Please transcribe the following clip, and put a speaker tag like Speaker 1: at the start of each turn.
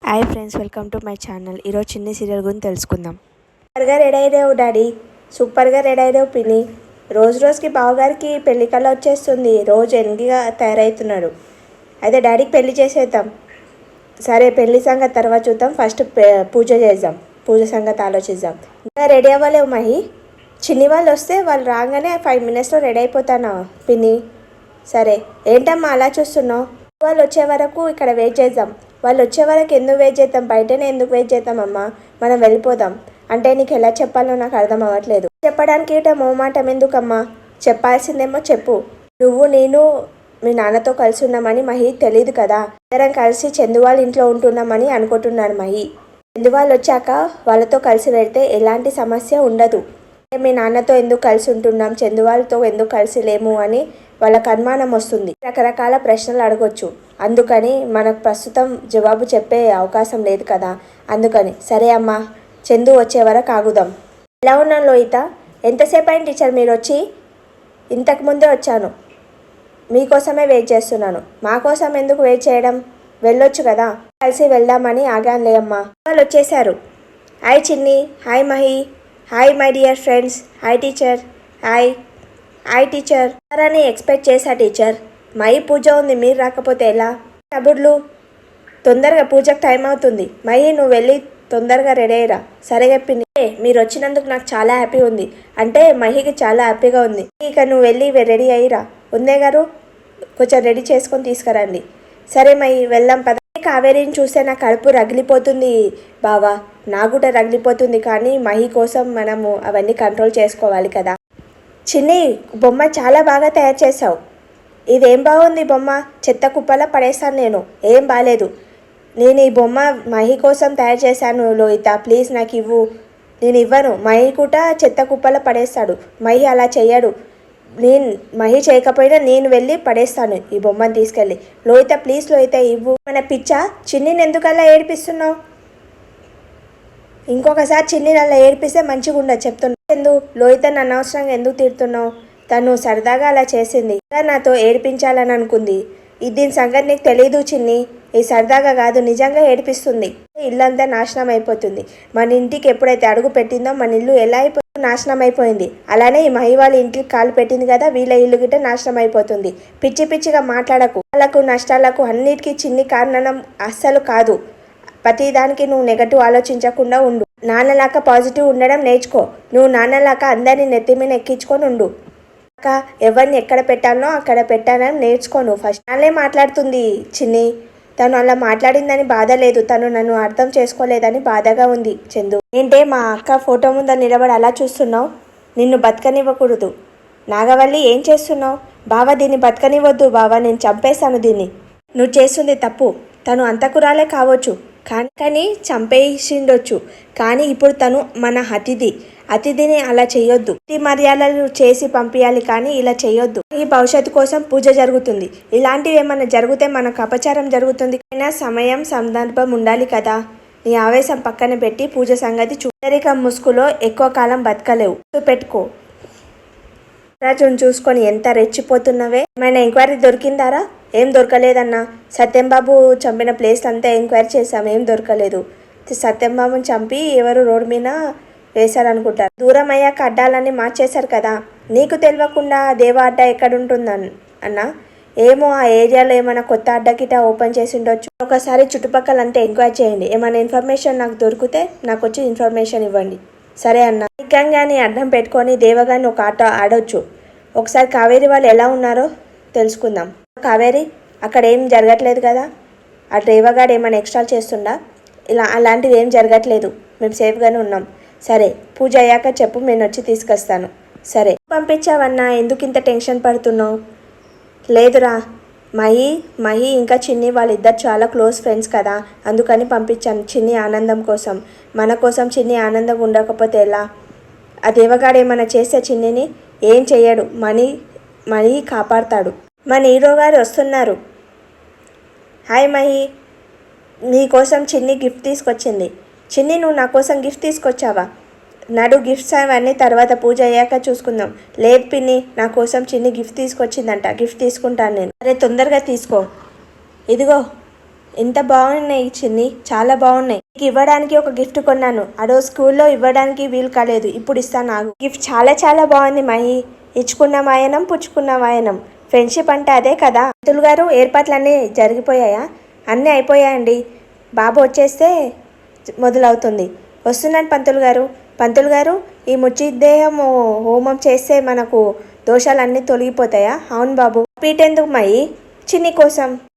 Speaker 1: Hi friends, welcome to my channel. ఈరోజు చిన్ని serial గురించి తెలుసుకుందాం.
Speaker 2: సూపర్గా రెడీ అయ్యావు డాడీ, సూపర్గా రెడీ అయ్యావు పిన్ని. రోజు రోజుకి బావగారికి పెళ్లి కళ వచ్చేస్తుంది. రోజు ఎన్నిగా తయారవుతున్నాడు. అయితే డాడీకి పెళ్లి చేసేద్దాం. సరే, పెళ్లి సంగతి తర్వాత చూద్దాం. ఫస్ట్ పూజ చేద్దాం. పూజ సంగతి ఆలోచిద్దాం. ఇంకా రెడీ అవ్వలేవు మహి. చిన్ని వాళ్ళు వస్తే వాళ్ళు రాగానే 5 minutesలో రెడీ అయిపోతానా పిన్ని? సరే, ఏంటమ్మా అలా చూస్తున్నావు? వాళ్ళు వచ్చే వరకు ఇక్కడ వెయిట్ చేద్దాం. వాళ్ళు వచ్చే వరకు ఎందుకు వెయిట్ చేద్దాం? బయటనే ఎందుకు వెయిట్ చేద్దామమ్మా? మనం వెళ్ళిపోదాం. అంటే నీకు ఎలా చెప్పాలో నాకు అర్థం అవ్వట్లేదు. చెప్పడానికి మొహమాటం ఎందుకమ్మా? చెప్పాల్సిందేమో చెప్పు. నువ్వు నేను మీ నాన్నతో కలిసి ఉన్నామని మహి తెలియదు కదా. అందరం కలిసి చందు వాళ్ళ ఇంట్లో ఉంటున్నామని అనుకుంటున్నాడు మహి. చందు వాళ్ళు వచ్చాక వాళ్ళతో కలిసి వెళ్తే ఎలాంటి సమస్య ఉండదు. మీ నాన్నతో ఎందుకు కలిసి ఉంటున్నాం, చందు వాళ్ళతో ఎందుకు కలిసి లేము అని వాళ్ళకు అనుమానం వస్తుంది. రకరకాల ప్రశ్నలు అడగొచ్చు. అందుకని మనకు ప్రస్తుతం జవాబు చెప్పే అవకాశం లేదు కదా. అందుకని సరే అమ్మా, చందు వచ్చే వరకు ఆగుదాం. ఎలా ఉన్నాను లోహిత? ఎంతసేపు అయింది టీచర్ మీరు వచ్చి? ఇంతకుముందే వచ్చాను. మీకోసమే వెయిట్ చేస్తున్నాను. మా కోసం ఎందుకు వెయిట్ చేయడం? వెళ్ళొచ్చు కదా. కలిసి వెళ్దామని ఆగానులే అమ్మా. వాళ్ళు వచ్చేసారు. హాయ్ చిన్ని, hi Mahi, hi my dear friends, hi teacher, hi hi teacher. అని ఎక్స్పెక్ట్ చేశా టీచర్. మహి పూజ ఉంది, మీరు రాకపోతే ఎలా? కబుర్లు, తొందరగా పూజకు టైం అవుతుంది. మహి నువ్వు వెళ్ళి తొందరగా రెడీ అయ్యరా. సరే చెప్పింది. మీరు వచ్చినందుకు నాకు చాలా హ్యాపీ ఉంది. అంటే మహికి చాలా హ్యాపీగా ఉంది. ఇక నువ్వు వెళ్ళి రెడీ అయ్యిరా. ఉందే గారు కొంచెం రెడీ చేసుకొని తీసుకురండి. సరే మహి, వెళ్దాం పద. కావేరిని చూస్తే నా కడుపు రగిలిపోతుంది బావా. నా కూడా రగిలిపోతుంది. కానీ మహి కోసం మనము అవన్నీ కంట్రోల్ చేసుకోవాలి కదా. చిన్ని, బొమ్మ చాలా బాగా తయారు చేసావు. ఇదేం బాగుంది బొమ్మ? చెత్త కుప్పలా పడేస్తాను నేను. ఏం బాగాలేదు. నేను ఈ బొమ్మ మహి కోసం తయారు చేశాను లోహిత, ప్లీజ్ నాకు ఇవ్వు. నేను ఇవ్వను. మహి కూడా చెత్త కుప్పలా పడేస్తాడు. మహి అలా చెయ్యడు. మహి చేయకపోయినా నేను వెళ్ళి పడేస్తాను ఈ బొమ్మను తీసుకెళ్ళి. లోహిత ప్లీజ్ లోహిత ఇవ్వు. మన పిచ్చా? చిన్నిని ఎందుకు అలా ఏడిపిస్తున్నావు? ఇంకొకసారి చిన్నిని అలా ఏడిపిస్తే మంచిగా ఉండదు చెప్తున్నా. ఎందుకు లోహితను అనవసరంగా ఎందుకు తిడుతున్నావు? తను సరదాగా అలా చేసింది. నాతో ఏడిపించాలని అనుకుంది. దీని సంగతి నీకు తెలీదు చిన్ని. ఈ సరదాగా కాదు, నిజంగా ఏడిపిస్తుంది. ఇల్లంతా నాశనం అయిపోతుంది. మన ఇంటికి ఎప్పుడైతే అడుగు పెట్టిందో మన ఇల్లు ఎలా నాశనం అయిపోయింది. అలానే ఈ మహి వాళ్ళ ఇంటికి కాలు పెట్టింది కదా, వీళ్ళ ఇల్లు గిట్ట నాశనం అయిపోతుంది. పిచ్చి పిచ్చిగా మాట్లాడకు. వాళ్ళకు నష్టాలకు అన్నిటికీ చిన్ని కారణం అస్సలు కాదు. ప్రతిదానికి నువ్వు నెగటివ్ ఆలోచించకుండా ఉండు. నాన్నలాగా పాజిటివ్ ఉండడం నేర్చుకో. నువ్వు నాన్నలాగా అందరినీ నెత్తి మీద ఎక్కించుకొని ఉండు. ఎవరిని ఎక్కడ పెట్టాలో అక్కడ పెట్టానని నేర్చుకోను. ఫస్ట్ నాన్నే మాట్లాడుతుంది చిన్ని. తను అలా మాట్లాడిందని బాధ లేదు. తను నన్ను అర్థం చేసుకోలేదని బాధగా ఉంది. చందు, ఏంటే మా అక్క ఫోటో ముందు నిలబడి అలా చూస్తున్నావు? నిన్ను బతకనివ్వకూడదు. నాగవల్లి, ఏం చేస్తున్నావు? బావా దీన్ని బతకనివ్వద్దు బావా, నేను చంపేస్తాను దీన్ని. నువ్వు చేస్తుంది తప్పు. తను అంతకురాలే కావచ్చు, కానీ చంపేసిండొచ్చు. కానీ ఇప్పుడు తను మన అతిథిని అలా చేయొద్దు. అతి మర్యాదలు చేసి పంపించాలి, కానీ ఇలా చేయొద్దు. ఈ భవిష్యత్తు కోసం పూజ జరుగుతుంది. ఇలాంటివి ఏమైనా జరిగితే మనకు అపచారం జరుగుతుంది. అయినా సమయం సందర్భం ఉండాలి కదా. నీ ఆవేశం పక్కన పెట్టి పూజ సంగతి చూడరిక. ముసుగులో ఎక్కువ కాలం బతకలేవు. పెట్టుకో. రాజును చూసుకొని ఎంత రెచ్చిపోతున్నవే. ఏమైనా ఎంక్వైరీ దొరికిందారా? ఏం దొరకలేదన్నా. సత్యంబాబు చంపిన ప్లేస్ అంతా ఎంక్వైరీ చేశాం, ఏం దొరకలేదు. సత్యంబాబుని చంపి ఎవరు రోడ్డు మీద వేశారనుకుంటారు. దూరం అయ్యాక అడ్డాలన్నీ మార్చేశారు కదా. నీకు తెలియకుండా దేవ అడ్డా ఎక్కడుంటుందని అన్నా. ఏమో ఆ ఏరియాలో ఏమైనా కొత్త అడ్డకిట ఓపెన్ చేసి ఉండొచ్చు. ఒకసారి చుట్టుపక్కల అంతా ఎంక్వైరీ చేయండి. ఏమైనా ఇన్ఫర్మేషన్ నాకు దొరికితే నాకు వచ్చి ఇన్ఫర్మేషన్ ఇవ్వండి. సరే అన్న. నిజంగాని అడ్డం పెట్టుకొని దేవగాని ఒక ఆట ఆడొచ్చు. ఒకసారి కావేరి వాళ్ళు ఎలా ఉన్నారో తెలుసుకుందాం. కావేరి, అక్కడ ఏం జరగట్లేదు కదా. ఆ దేవగాడు ఏమైనా ఎక్స్ట్రా చేస్తుండా? అలాంటివి ఏం జరగట్లేదు. మేము సేఫ్గానే ఉన్నాం. సరే, పూజ అయ్యాక చెప్పు, నేను వచ్చి తీసుకొస్తాను. సరే. పంపించావన్నా, ఎందుకు ఇంత టెన్షన్ పడుతున్నావు? లేదురా, మహి ఇంకా చిన్ని వాళ్ళిద్దరు చాలా క్లోజ్ ఫ్రెండ్స్ కదా, అందుకని పంపించాను. చిన్ని ఆనందం కోసం. మన కోసం చిన్ని ఆనందంగా ఉండకపోతే ఎలా? ఆ దేవగాడు ఏమైనా చేస్తే చిన్నిని ఏం చెయ్యడు. మణి కాపాడుతాడు. మన హీరో గారు వస్తున్నారు. హాయ్ మహి, నీ కోసం చిన్ని గిఫ్ట్ తీసుకొచ్చింది. చిన్ని, నువ్వు నా కోసం గిఫ్ట్ తీసుకొచ్చావా? నడు, గిఫ్ట్స్ అవన్నీ తర్వాత పూజ అయ్యాక చూసుకుందాం. లేదు పిన్ని, నా కోసం చిన్ని గిఫ్ట్ తీసుకొచ్చిందంట. గిఫ్ట్ తీసుకుంటాను నేను. అరే తొందరగా తీసుకో. ఇదిగో ఎంత బాగున్నాయి చిన్ని, చాలా బాగున్నాయి. నీకు ఇవ్వడానికి ఒక గిఫ్ట్ కొన్నాను, అదో స్కూల్లో ఇవ్వడానికి వీలు కాలేదు, ఇప్పుడు ఇస్తాను ఆగు. గిఫ్ట్ చాలా చాలా బాగుంది మహి. ఇచ్చుకున్న వాయనం పుచ్చుకున్న వాయనం, ఫ్రెండ్షిప్ అంటే అదే కదా. పంతులు గారు, ఏర్పాట్లన్నీ జరిగిపోయాయా? అన్నీ అయిపోయాయండి. బాబు వచ్చేస్తే మొదలవుతుంది. వస్తున్నాను పంతులు గారు. పంతులు గారు, ఈ ముచ్చిదేహం హోమం చేస్తే మనకు దోషాలన్నీ తొలగిపోతాయా? అవును బాబు. పీటెందుకు మహి? చిన్ని కోసం.